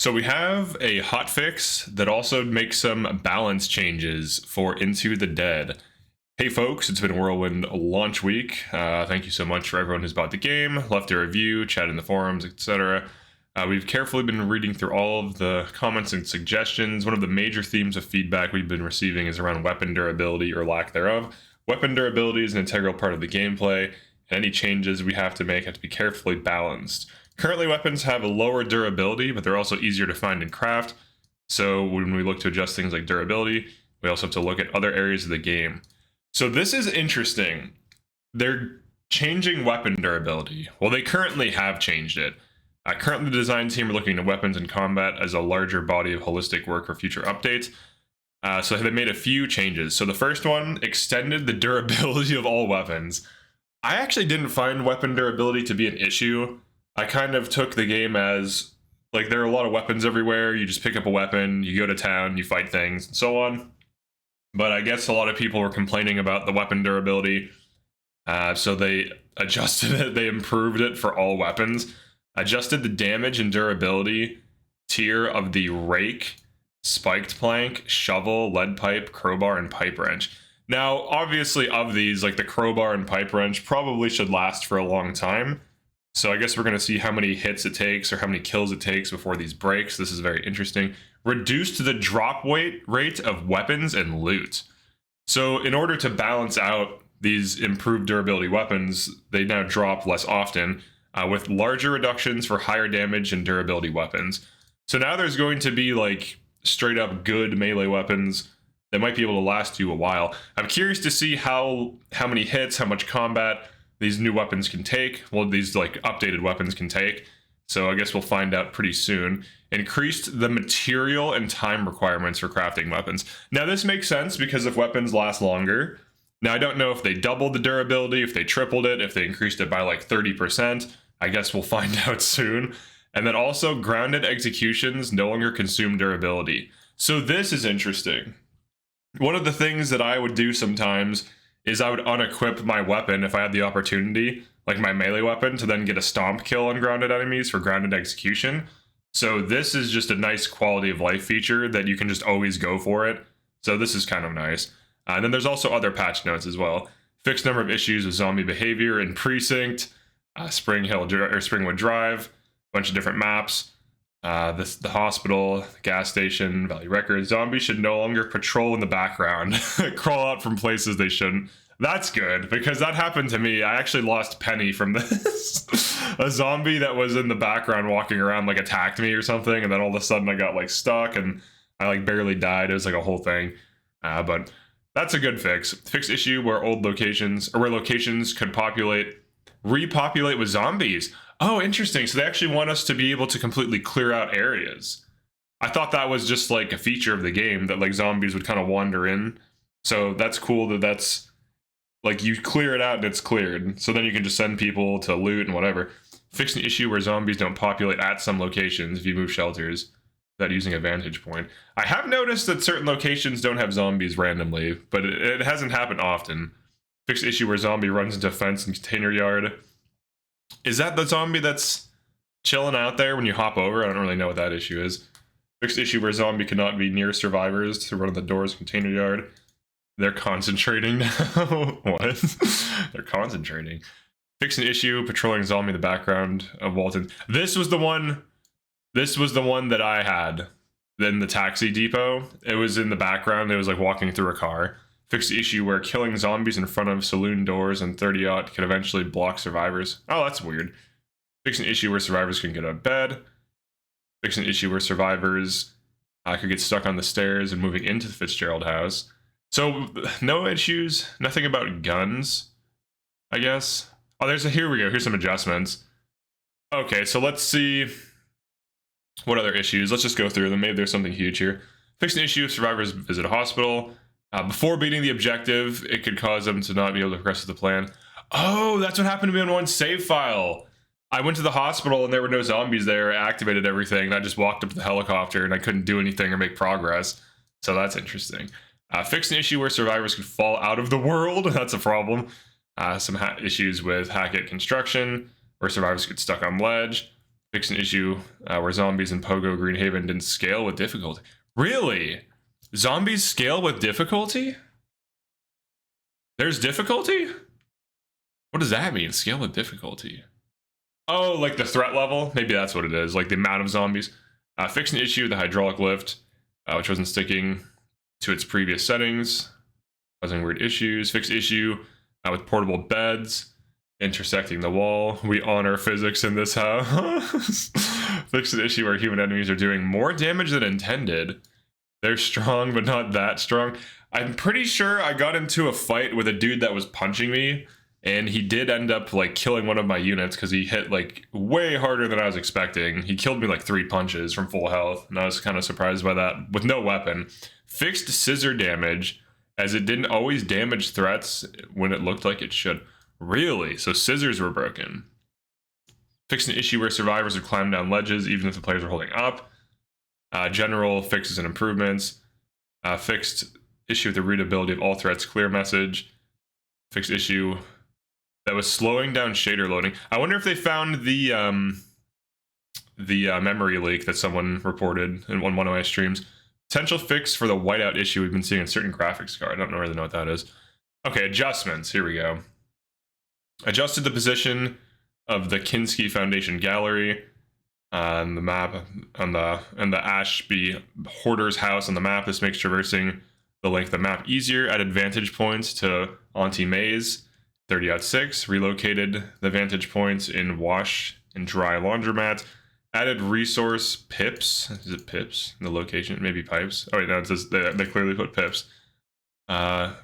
So we have a hotfix that also makes some balance changes for Into the Dead. Hey folks, it's been Whirlwind launch week. Thank you so much for everyone who's bought the game, left a review, chat in the forums, etc. We've carefully been reading through all of the comments and suggestions. One of the major themes of feedback we've been receiving is around weapon durability or lack thereof. Weapon durability is an integral part of the gameplay, and any changes we have to make have to be carefully balanced. Currently, weapons have a lower durability, but they're also easier to find and craft. So when we look to adjust things like durability, we also have to look at other areas of the game. So this is interesting. They're changing weapon durability. Well, they currently have changed it. Currently, the design team are looking at weapons and combat as a larger body of holistic work for future updates. So they made a few changes. So the first one extended the durability of all weapons. I actually didn't find weapon durability to be an issue. I kind of took the game as, like, there are a lot of weapons everywhere. You just pick up a weapon, you go to town, you fight things, and so on. But I guess a lot of people were complaining about the weapon durability. So they adjusted it, they improved it for all weapons. Adjusted the damage and durability tier of the rake, spiked plank, shovel, lead pipe, crowbar, and pipe wrench. Now, obviously, of these, like the crowbar and pipe wrench probably should last for a long time. So I guess we're going to see how many hits it takes or how many kills it takes before these breaks. This is very interesting. Reduced the drop rate of weapons and loot. So in order to balance out these improved durability weapons, they now drop less often, with larger reductions for higher damage and durability weapons. So now there's going to be like straight up good melee weapons that might be able to last you a while. I'm curious to see how many hits, how much combat these new weapons can take. Well, these like updated weapons can take. So I guess we'll find out pretty soon. Increased the material and time requirements for crafting weapons. Now this makes sense because if weapons last longer, now I don't know if they doubled the durability, if they tripled it, if they increased it by like 30%. I guess we'll find out soon. And then also grounded executions no longer consume durability. So this is interesting. One of the things that I would do sometimes is I would unequip my weapon if I had the opportunity, like my melee weapon, to then get a stomp kill on grounded enemies for grounded execution. So this is just a nice quality of life feature that you can just always go for it. So this is kind of nice. And then there's also other patch notes as well. Fixed number of issues with zombie behavior in Precinct, Springwood Drive, a bunch of different maps. The hospital, the gas station, Valley Records. Zombies should no longer patrol in the background, crawl out from places they shouldn't. That's good, because that happened to me. I actually lost Penny from this. A zombie that was in the background walking around like attacked me or something, and then all of a sudden I got like stuck and I like barely died. It was like a whole thing. But that's a good fix. Fixed issue where locations could repopulate with zombies. Oh, interesting. So they actually want us to be able to completely clear out areas. I thought that was just like a feature of the game that like zombies would kind of wander in. So that's cool that that's like you clear it out and it's cleared. So then you can just send people to loot and whatever. Fix an issue where zombies don't populate at some locations if you move shelters without using a vantage point. I have noticed that certain locations don't have zombies randomly, but it hasn't happened often. Fix issue where zombie runs into a fence and container yard. Is that the zombie that's chilling out there when you hop over? I don't really know what that issue is. Fixed issue where zombie cannot be near survivors to run in the doors container yard. They're concentrating now. What? They're concentrating. Fix an issue patrolling zombie in the background of Walton. This was the one that I had in the taxi depot. It was in the background. It was like walking through a car. Fix the issue where killing zombies in front of saloon doors and 30-aught can eventually block survivors. Oh, that's weird. Fix an issue where survivors can get out of bed. Fix an issue where survivors could get stuck on the stairs and moving into the Fitzgerald house. So, no issues, nothing about guns, I guess. Oh, here we go. Here's some adjustments. Okay, so let's see what other issues. Let's just go through them. Maybe there's something huge here. Fix an issue if survivors visit a hospital. Before beating the objective, it could cause them to not be able to progress with the plan. Oh, that's what happened to me on one save file. I went to the hospital and there were no zombies there. I activated everything and I just walked up to the helicopter and I couldn't do anything or make progress. So that's interesting. Fix an issue where survivors could fall out of the world. That's a problem. Some issues with Hackett construction where survivors get stuck on ledge. Fixed an issue where zombies in Pogo Greenhaven didn't scale with difficulty. Really? Zombies scale with difficulty? There's difficulty? What does that mean? Scale with difficulty. Oh, like the threat level? Maybe that's what it is, like the amount of zombies. Fixed an issue with the hydraulic lift, which wasn't sticking to its previous settings, causing weird issues. Fixed issue with portable beds intersecting the wall. We honor physics in this house. Fixed an issue where human enemies are doing more damage than intended. They're strong, but not that strong. I'm pretty sure I got into a fight with a dude that was punching me, and he did end up like killing one of my units because he hit like way harder than I was expecting. He killed me like 3 punches from full health, and I was kind of surprised by that with no weapon. Fixed scissor damage, as it didn't always damage threats when it looked like it should. Really? So scissors were broken. Fixed an issue where survivors would climb down ledges even if the players are holding up. General fixes and improvements. Fixed issue with the readability of all threats clear message. Fixed issue that was slowing down shader loading. I wonder if they found the memory leak that someone reported in one of my streams. Potential fix for the whiteout issue we've been seeing in certain graphics card. I don't really know what that is. Okay, adjustments. Here we go. Adjusted the position of the Kinski Foundation gallery on the map, on the Ashby Hoarder's house on the map. This makes traversing the length of the map easier. Added vantage points to Auntie May's 30/6. Relocated the vantage points in wash and dry laundromats. Added resource pips. Is it pips in the location? Maybe pipes. Oh wait, no, it says they clearly put pips.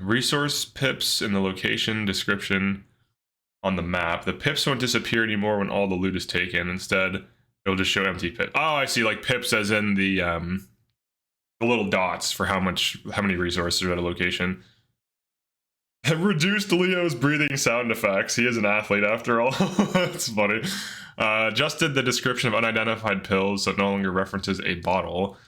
Resource pips in the location description on the map. The pips won't disappear anymore when all the loot is taken. Instead, it'll just show empty pips. Oh, I see, like pips as in the little dots for how many resources are at a location. Reduced Leo's breathing sound effects. He is an athlete after all. That's funny. Adjusted the description of unidentified pills so it no longer references a bottle.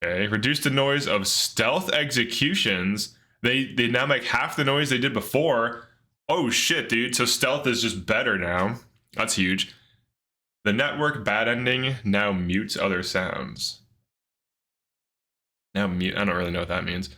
Okay. Reduced the noise of stealth executions. They now make half the noise they did before. Oh shit, dude. So stealth is just better now. That's huge. The network bad ending now mutes other sounds. Now mute. I don't really know what that means.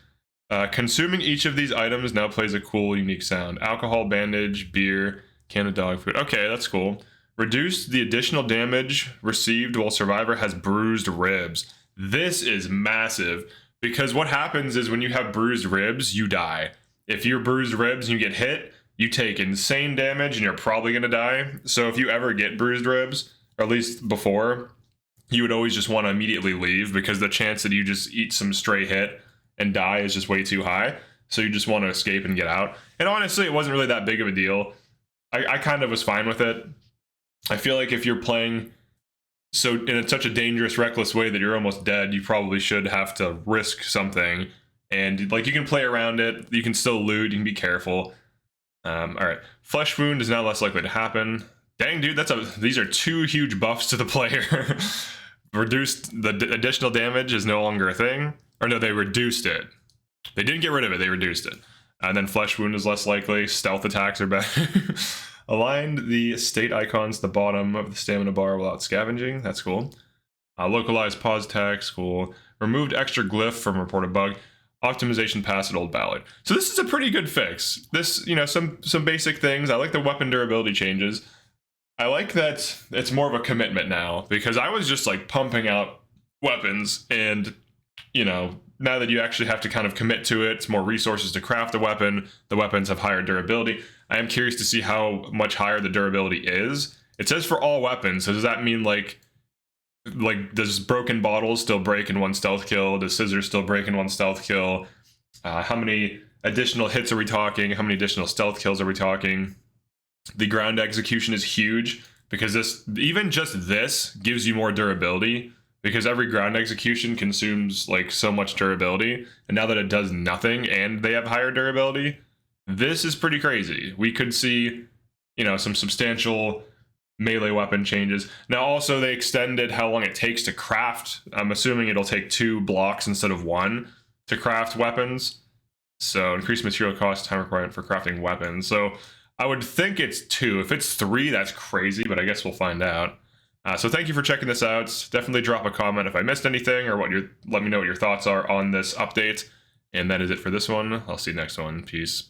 Consuming each of these items now plays a cool, unique sound. Alcohol, bandage, beer, can of dog food. Okay, that's cool. Reduce the additional damage received while survivor has bruised ribs. This is massive because what happens is when you have bruised ribs, you die. If you're bruised ribs and you get hit, you take insane damage and you're probably gonna die. So if you ever get bruised ribs, or at least before, you would always just want to immediately leave because the chance that you just eat some stray hit and die is just way too high. So you just want to escape and get out. And honestly, it wasn't really that big of a deal. I kind of was fine with it. I feel like if you're playing in such a dangerous, reckless way that you're almost dead, you probably should have to risk something. And like you can play around it, you can still loot, you can be careful. All right, flesh wound is now less likely to happen. Dang, dude, these are 2 huge buffs to the player. Reduced the additional damage is no longer a thing. Or no, they reduced it. They didn't get rid of it, they reduced it. And then flesh wound is less likely. Stealth attacks are better. Aligned the state icons to the bottom of the stamina bar without scavenging. That's cool. Localized pause text, cool. Removed extra glyph from reported bug. Optimization pass at Old Ballad. So this is a pretty good fix. This, you know, some basic things. I like the weapon durability changes. I like that it's more of a commitment now because I was just like pumping out weapons and, you know, now that you actually have to kind of commit to it, it's more resources to craft the weapon. The weapons have higher durability. I am curious to see how much higher the durability is. It says for all weapons. So does that mean like does broken bottles still break in 1 stealth kill? Does scissors still break in 1 stealth kill? How many additional hits are we talking? How many additional stealth kills are we talking? The ground execution is huge because even just this gives you more durability because every ground execution consumes like so much durability. And now that it does nothing and they have higher durability, this is pretty crazy. We could see, you know, some substantial melee weapon changes. Now also they extended how long it takes to craft. I'm assuming it'll take 2 blocks instead of 1 to craft weapons. So increased material cost, time requirement for crafting weapons. So I would think it's 2. If it's 3, that's crazy, but I guess we'll find out. So thank you for checking this out. Definitely drop a comment if I missed anything, or let me know what your thoughts are on this update. And that is it for this one. I'll see you next one. Peace.